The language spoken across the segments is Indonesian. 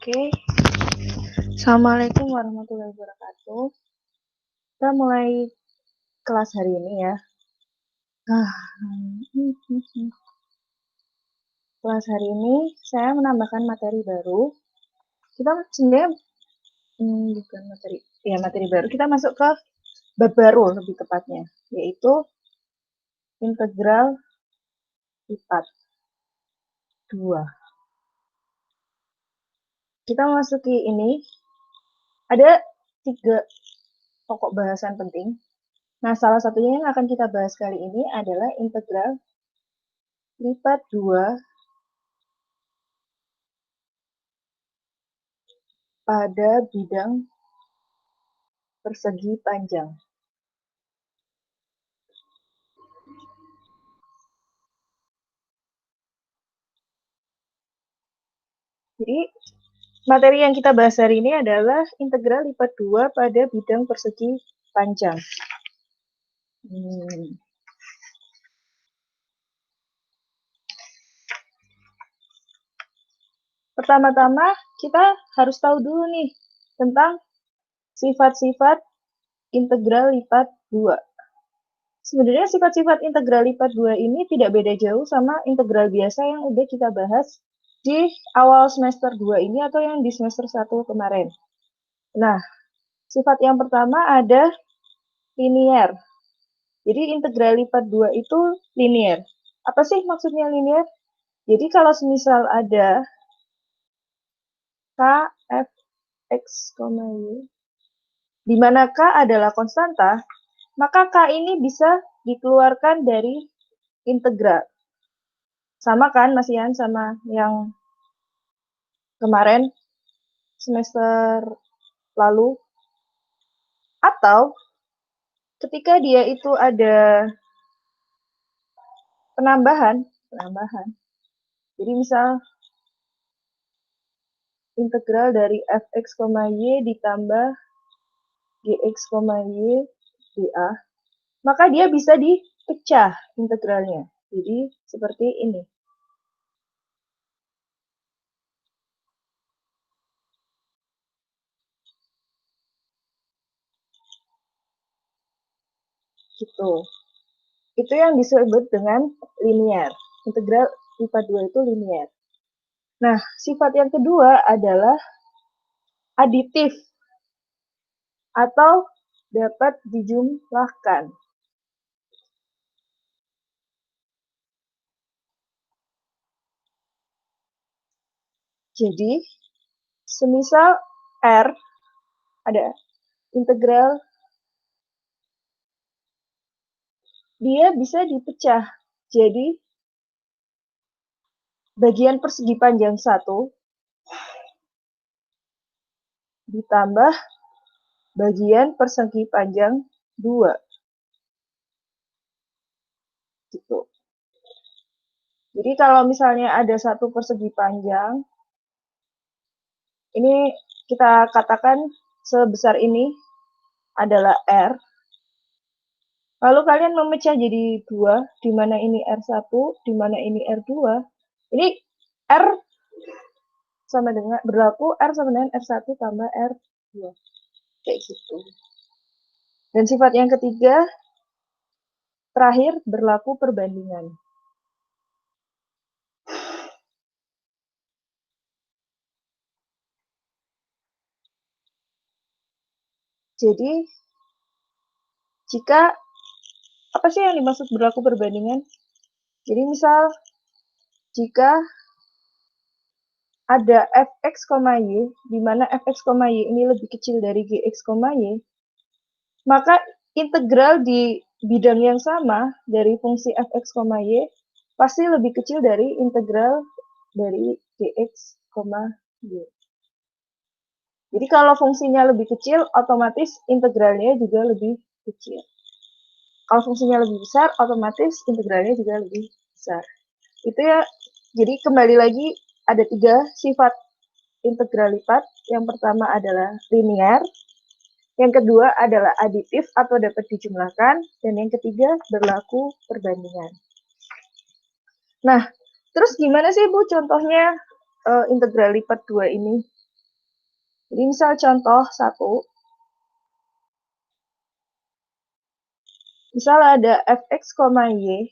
Oke. Assalamualaikum warahmatullahi wabarakatuh. Kita mulai kelas hari ini ya. Kelas hari ini saya menambahkan materi baru. Kita sebenarnya bukan materi baru. Kita masuk ke bab baru lebih tepatnya, yaitu integral lipat 2. Kita memasuki ini ada 3 pokok bahasan penting. Nah, salah satunya yang akan kita bahas kali ini adalah integral lipat 2 pada bidang persegi panjang. Jadi, materi yang kita bahas hari ini adalah integral lipat 2 pada bidang persegi panjang. Pertama-tama, kita harus tahu dulu nih tentang sifat-sifat integral lipat 2. Sebenarnya sifat-sifat integral lipat 2 ini tidak beda jauh sama integral biasa yang udah kita bahas di awal semester 2 ini atau yang di semester 1 kemarin. Nah, sifat yang pertama ada linear. Jadi integral lipat 2 itu linear. Apa sih maksudnya linear? Jadi kalau semisal ada k, f, x, y, di mana k adalah konstanta, maka k ini bisa dikeluarkan dari integral. Sama kan Mas Ian sama yang kemarin semester lalu? Atau ketika dia itu ada penambahan. Jadi misal integral dari fx, y ditambah gx, y dA, maka dia bisa dipecah integralnya. Jadi seperti ini. Gitu. Itu yang disebut dengan linear. Integral lipat 2 itu linear. Nah, sifat yang kedua adalah aditif atau dapat dijumlahkan. Jadi, semisal R ada integral, dia bisa dipecah. Jadi, bagian persegi panjang 1 ditambah bagian persegi panjang 2. Gitu. Jadi kalau misalnya ada satu persegi panjang, ini kita katakan sebesar ini adalah R. Lalu kalian memecah jadi 2, di mana ini R1, di mana ini R2. Ini R sama dengan berlaku R sama dengan R1 tambah R2. Kayak gitu. Dan sifat yang ketiga, terakhir berlaku perbandingan. Jadi, jika, apa sih yang dimaksud berlaku perbandingan? Jadi misal, jika ada fx, y, di mana fx, y ini lebih kecil dari gx, y, maka integral di bidang yang sama dari fungsi fx, y pasti lebih kecil dari integral dari gx, y. Jadi kalau fungsinya lebih kecil, otomatis integralnya juga lebih kecil. Kalau fungsinya lebih besar, otomatis integralnya juga lebih besar. Itu ya, jadi kembali lagi ada 3 sifat integral lipat. Yang pertama adalah linear, yang kedua adalah aditif atau dapat dijumlahkan, dan yang ketiga berlaku perbandingan. Nah, terus gimana sih Bu contohnya integral lipat 2 ini? Jadi misal contoh 1, misal ada fx, y,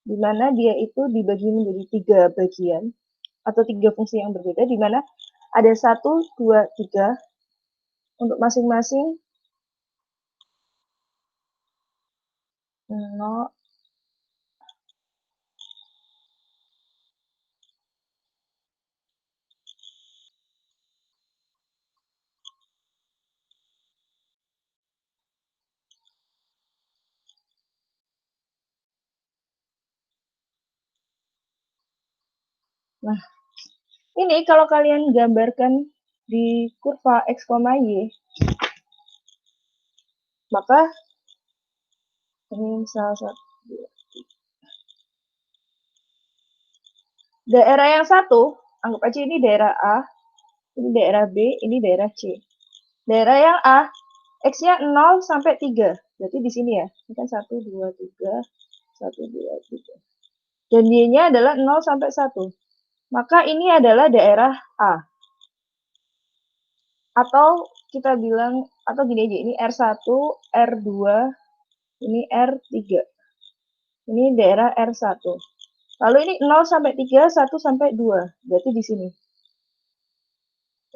di mana dia itu dibagi menjadi 3 bagian, atau 3 fungsi yang berbeda, di mana ada 1, 2, 3, untuk masing-masing 0. Nah, ini kalau kalian gambarkan di kurva x, y, maka ini misal daerah yang satu, anggap aja ini daerah A, ini daerah B, ini daerah C. Daerah yang A, X-nya 0 sampai 3. Berarti di sini ya. Ini kan 1, 2, 3. 1, 2, 3. Dan Y-nya adalah 0 sampai 1. Maka ini adalah daerah A. Atau kita bilang, atau gini aja, ini R1, R2, ini R3. Ini daerah R1. Lalu ini 0 sampai 3, 1 sampai 2. Berarti di sini.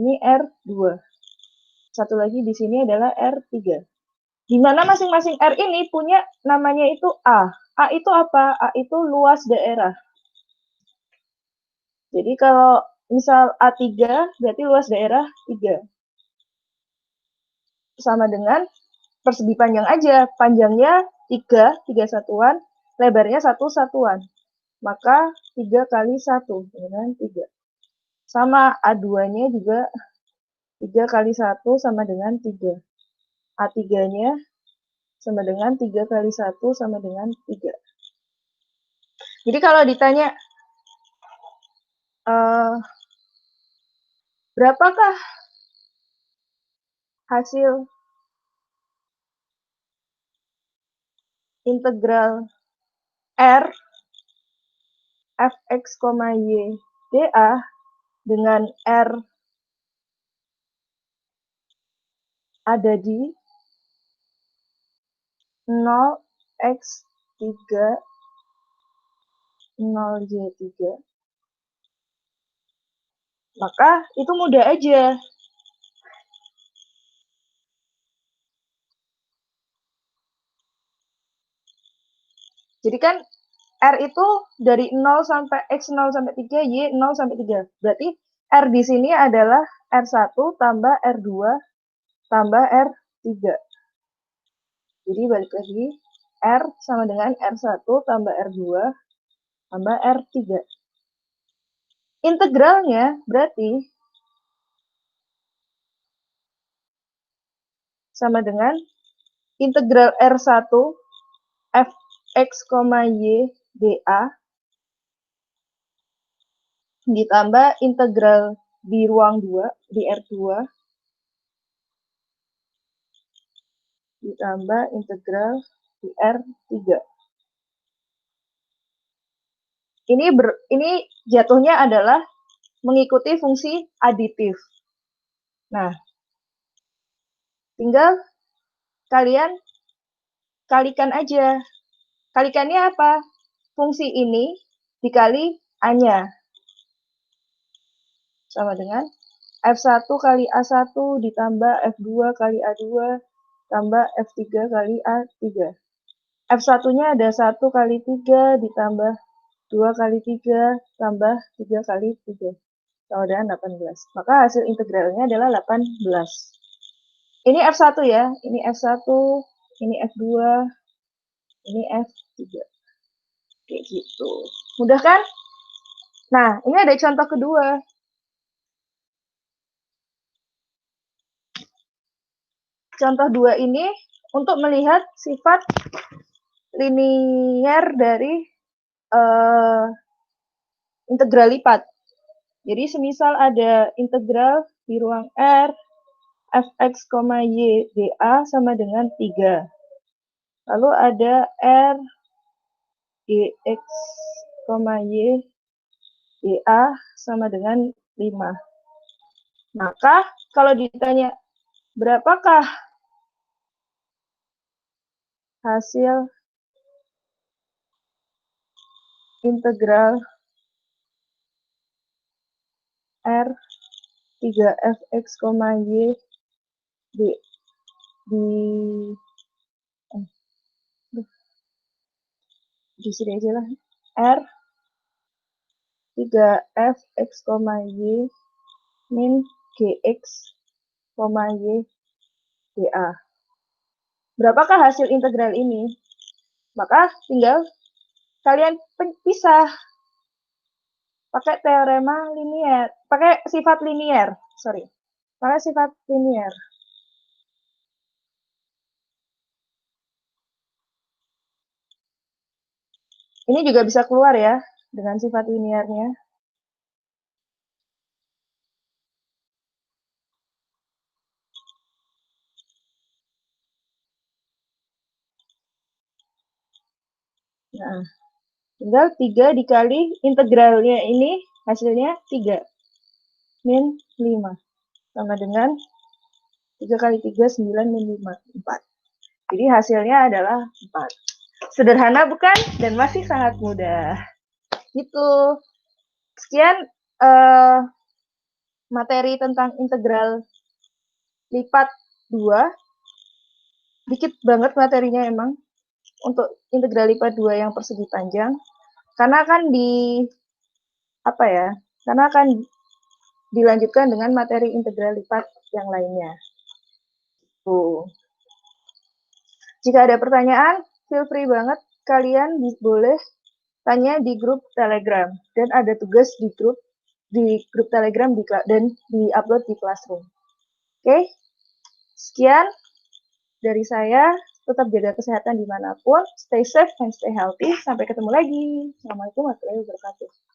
Ini R2. Satu lagi di sini adalah R3. Di mana masing-masing R ini punya namanya itu A. A itu apa? A itu luas daerah. Jadi kalau misal A3, berarti luas daerah 3. Sama dengan persegi panjang aja. Panjangnya 3 satuan, lebarnya 1 satuan. Maka 3 kali 1 dengan 3. Sama A2-nya juga 3 kali 1 sama dengan 3. A3-nya sama dengan 3 kali 1 sama dengan 3. Jadi kalau ditanya, berapakah hasil integral R fx, y dA dengan R ada di 0x3, 0y3, maka itu mudah aja. Jadi kan R itu dari 0 sampai X 0 sampai 3, Y 0 sampai 3. Berarti R di sini adalah R1 tambah R2 tambah R3. Jadi balik lagi, R sama dengan R1 tambah R2 tambah R3. Integralnya berarti sama dengan integral R1 fx, y dA ditambah integral di ruang 2, di R2, ditambah integral di R3. Ini jatuhnya adalah mengikuti fungsi aditif. Nah, tinggal kalian kalikan aja. Kalikannya apa? Fungsi ini dikali A-nya. Sama dengan F1 kali A1 ditambah F2 kali A2 tambah F3 kali A3. F1-nya ada 1 kali 3 ditambah 2 kali 3 tambah 3 kali 3. Sama dengan 18. Maka hasil integralnya adalah 18. Ini F1 ya, ini F1, ini F2, ini F3. Kayak gitu. Mudah kan? Nah, ini ada contoh kedua. Contoh 2 ini untuk melihat sifat linier dari integral lipat. Jadi semisal ada integral di ruang R fx, y dA sama dengan 3. Lalu ada R dx, y dA sama dengan 5. Maka kalau ditanya berapakah hasil integral R 3fx, y di sini aja lah, R 3fx, y min gx, y dA. Berapakah hasil integral ini? Maka tinggal kalian pisah pakai teorema linier, pakai sifat linier, pakai sifat linier. Ini juga bisa keluar ya dengan sifat liniernya. Nah, tinggal 3 dikali integralnya ini hasilnya 3 min 5 sama dengan 3 kali 3 9 min 5 4. Jadi hasilnya adalah 4. Sederhana bukan? Dan masih sangat mudah. Gitu. Sekian materi tentang integral lipat 2. Dikit banget materinya emang untuk integral lipat 2 yang persegi panjang. Karena akan karena akan dilanjutkan dengan materi integral lipat yang lainnya. Tuh. Jika ada pertanyaan, feel free banget kalian boleh tanya di grup Telegram, dan ada tugas di grup Telegram dan di-upload di Classroom. Oke, sekian dari saya. Tetap jaga kesehatan dimanapun, stay safe and stay healthy. Sampai ketemu lagi. Assalamualaikum warahmatullahi wabarakatuh.